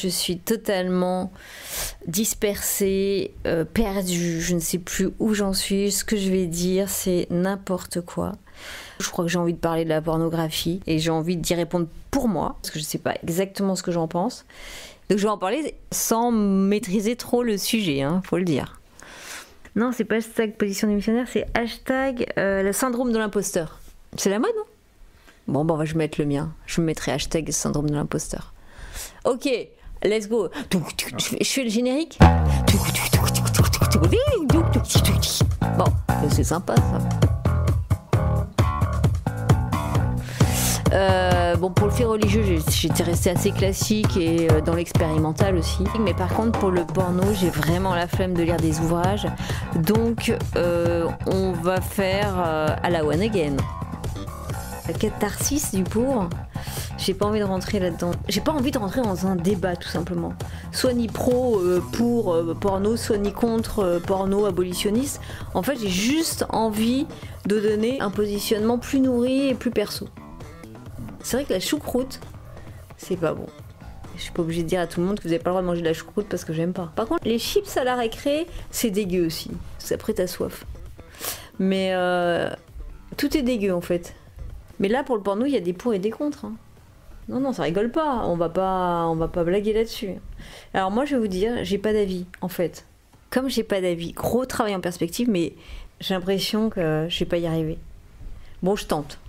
Je suis totalement dispersée, perdue, je ne sais plus où j'en suis, ce que je vais dire, c'est n'importe quoi. Je crois que j'ai envie de parler de la pornographie et j'ai envie d'y répondre pour moi, parce que je ne sais pas exactement ce que j'en pense. Donc je vais en parler sans maîtriser trop le sujet, faut le dire. Non, c'est pas hashtag position démissionnaire, c'est hashtag le syndrome de l'imposteur. C'est la mode, non? Bon, je vais mettre le mien. Je me mettrai hashtag syndrome de l'imposteur. Ok, let's go. Je fais le générique. Bon, c'est sympa ça. Pour le fait religieux, j'étais restée assez classique et dans l'expérimental aussi. Mais par contre, pour le porno, j'ai vraiment la flemme de lire des ouvrages. Donc, on va faire à la one again. La catharsis du pour. J'ai pas envie de rentrer là-dedans. J'ai pas envie de rentrer dans un débat, tout simplement. Soit ni pro pour porno, soit ni contre porno abolitionniste. En fait, j'ai juste envie de donner un positionnement plus nourri et plus perso. C'est vrai que la choucroute, c'est pas bon. Je suis pas obligée de dire à tout le monde que vous avez pas le droit de manger de la choucroute parce que j'aime pas. Par contre, les chips à la récré, c'est dégueu aussi. Ça prête à soif. Mais tout est dégueu en fait. Mais là, pour le porno, il y a des pour et des contre. Non, ça rigole pas. On va pas blaguer là-dessus. Alors moi, je vais vous dire, j'ai pas d'avis, en fait. Comme j'ai pas d'avis, gros travail en perspective, mais j'ai l'impression que je vais pas y arriver. Bon, je tente.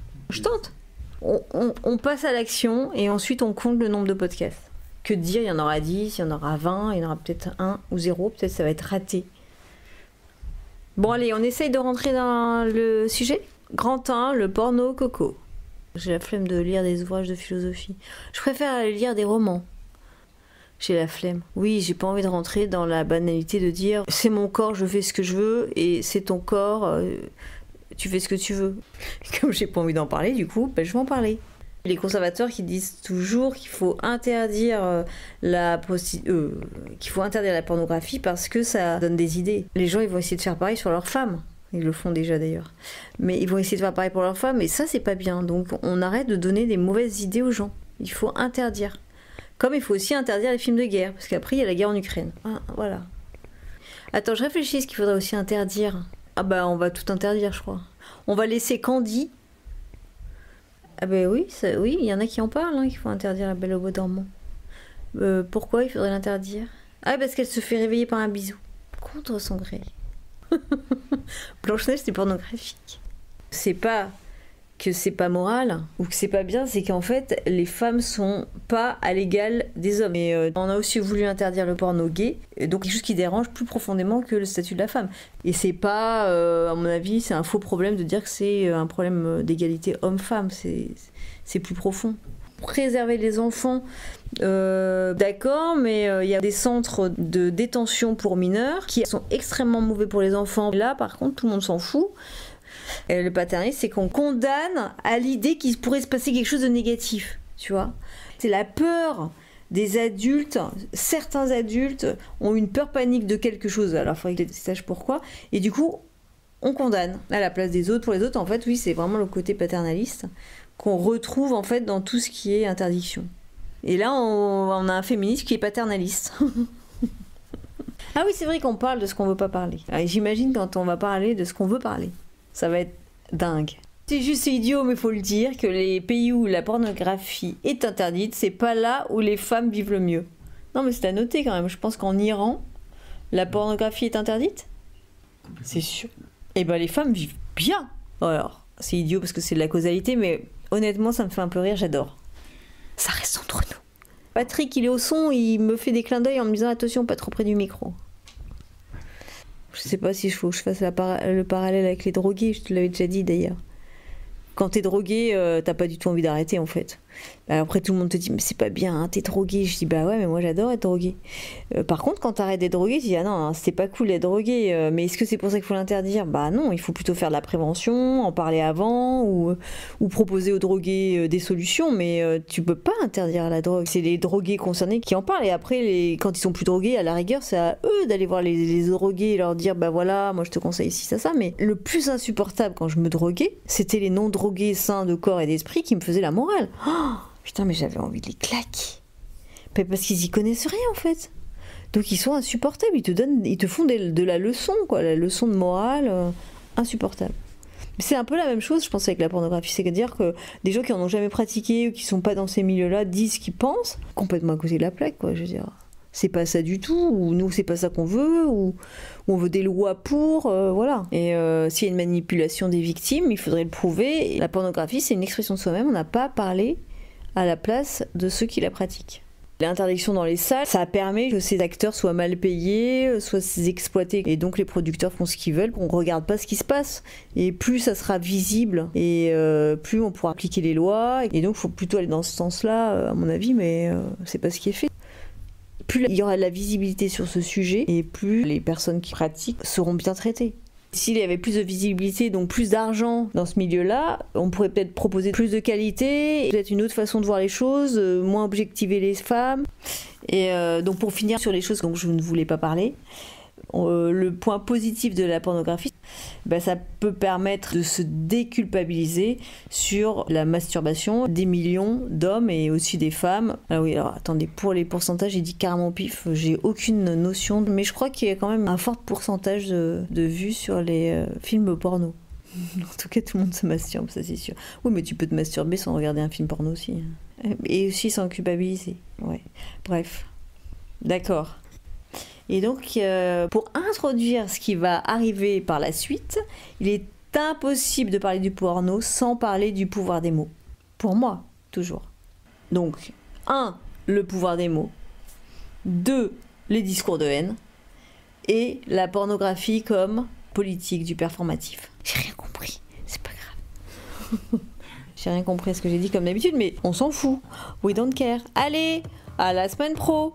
On passe à l'action et ensuite on compte le nombre de podcasts. Que dire, il y en aura 10, il y en aura 20, il y en aura peut-être 1 ou 0, peut-être ça va être raté. Bon, allez, on essaye de rentrer dans le sujet. Grand 1, le porno coco. J'ai la flemme de lire des ouvrages de philosophie. Je préfère aller lire des romans. J'ai la flemme. Oui, j'ai pas envie de rentrer dans la banalité de dire c'est mon corps, je fais ce que je veux, et c'est ton corps, tu fais ce que tu veux. Comme j'ai pas envie d'en parler, du coup, je vais en parler. Les conservateurs qui disent toujours qu'il faut interdire qu'il faut interdire la pornographie parce que ça donne des idées. Les gens, ils vont essayer de faire pareil sur leurs femmes. Ils le font déjà d'ailleurs. Mais ils vont essayer de faire pareil pour leurs femmes, et ça, c'est pas bien. Donc on arrête de donner des mauvaises idées aux gens. Il faut interdire. Comme il faut aussi interdire les films de guerre, parce qu'après, il y a la guerre en Ukraine. Voilà. Attends, je réfléchis, ce qu'il faudrait aussi interdire. On va tout interdire, je crois. On va laisser Candy. Oui, il y en a qui en parlent, qu'il faut interdire la Belle au bois dormant. Pourquoi il faudrait l'interdire? Parce qu'elle se fait réveiller par un bisou. Contre son gré. Blanche-Neige, c'est pornographique. C'est pas que c'est pas moral ou que c'est pas bien, c'est qu'en fait les femmes sont pas à l'égal des hommes. Et on a aussi voulu interdire le porno gay, donc quelque chose qui dérange plus profondément que le statut de la femme. Et c'est pas, à mon avis, c'est un faux problème de dire que c'est un problème d'égalité homme-femme. C'est plus profond. Préserver les enfants, d'accord, mais il y a des centres de détention pour mineurs qui sont extrêmement mauvais pour les enfants. Là, par contre, tout le monde s'en fout. Et le paternalisme, c'est qu'on condamne à l'idée qu'il pourrait se passer quelque chose de négatif, tu vois. C'est la peur des adultes. Certains adultes ont une peur panique de quelque chose, alors il faudrait qu'ils sachent pourquoi, et du coup, on condamne à la place des autres. Pour les autres, en fait, oui, c'est vraiment le côté paternaliste qu'on retrouve en fait dans tout ce qui est interdiction. Et là, on a un féminisme qui est paternaliste. Ah oui, c'est vrai qu'on parle de ce qu'on veut pas parler. J'imagine quand on va parler de ce qu'on veut parler. Ça va être dingue. C'est juste idiot, mais faut le dire, que les pays où la pornographie est interdite, c'est pas là où les femmes vivent le mieux. Non, mais c'est à noter quand même. Je pense qu'en Iran, la pornographie est interdite. C'est sûr. Et les femmes vivent bien. Alors, c'est idiot parce que c'est de la causalité, mais honnêtement, ça me fait un peu rire, j'adore. Ça reste entre nous. Patrick, il est au son, il me fait des clins d'œil en me disant attention, pas trop près du micro. Je sais pas si il faut que je fasse le parallèle avec les drogués, je te l'avais déjà dit d'ailleurs. Quand t'es drogué, t'as pas du tout envie d'arrêter en fait. Après tout le monde te dit mais c'est pas bien, t'es drogué. Je dis ouais mais moi j'adore être drogué. Par contre quand t'arrêtes d'être drogué, tu dis non c'est pas cool d'être drogué. Mais est-ce que c'est pour ça qu'il faut l'interdire? Non, il faut plutôt faire de la prévention, en parler avant ou proposer aux drogués des solutions. Mais tu peux pas interdire la drogue. C'est les drogués concernés qui en parlent. Et après quand ils sont plus drogués, à la rigueur c'est à eux d'aller voir les drogués et leur dire voilà moi je te conseille ci ça. Mais le plus insupportable quand je me droguais, c'était les non drogués sains de corps et d'esprit qui me faisaient la morale. Oh, putain, mais j'avais envie de les claquer. Parce qu'ils y connaissent rien en fait. Donc ils sont insupportables, ils te font de la leçon, quoi, la leçon de morale insupportable. C'est un peu la même chose, je pense, avec la pornographie. C'est-à-dire que des gens qui en ont jamais pratiqué ou qui sont pas dans ces milieux-là disent ce qu'ils pensent, complètement à côté de la plaque, quoi, je veux dire. C'est pas ça du tout, ou nous, c'est pas ça qu'on veut, ou on veut des lois pour, voilà. Et s'il y a une manipulation des victimes, il faudrait le prouver. Et la pornographie, c'est une expression de soi-même, on n'a pas parlé à la place de ceux qui la pratiquent. L'interdiction dans les salles, ça permet que ces acteurs soient mal payés, soient exploités. Et donc les producteurs font ce qu'ils veulent, on ne regarde pas ce qui se passe. Et plus ça sera visible, et plus on pourra appliquer les lois. Et donc il faut plutôt aller dans ce sens-là, à mon avis, mais c'est pas ce qui est fait. Plus il y aura de la visibilité sur ce sujet, et plus les personnes qui pratiquent seront bien traitées. S'il y avait plus de visibilité, donc plus d'argent dans ce milieu-là, on pourrait peut-être proposer plus de qualité, peut-être une autre façon de voir les choses, moins objectiver les femmes. Et donc pour finir sur les choses dont je ne voulais pas parler, le point positif de la pornographie, ça peut permettre de se déculpabiliser sur la masturbation des millions d'hommes et aussi des femmes. Ah oui, alors attendez, pour les pourcentages, j'ai dit carrément au pif, j'ai aucune notion, mais je crois qu'il y a quand même un fort pourcentage de vues sur les films porno. En tout cas, tout le monde se masturbe, ça c'est sûr. Oui, mais tu peux te masturber sans regarder un film porno aussi. Et aussi sans culpabiliser. Ouais. Bref. D'accord. Et donc, pour introduire ce qui va arriver par la suite, il est impossible de parler du porno sans parler du pouvoir des mots. Pour moi, toujours. Donc, 1, le pouvoir des mots. 2, les discours de haine. Et la pornographie comme politique du performatif. J'ai rien compris, c'est pas grave. J'ai rien compris à ce que j'ai dit comme d'habitude, mais on s'en fout. We don't care. Allez, à la semaine pro!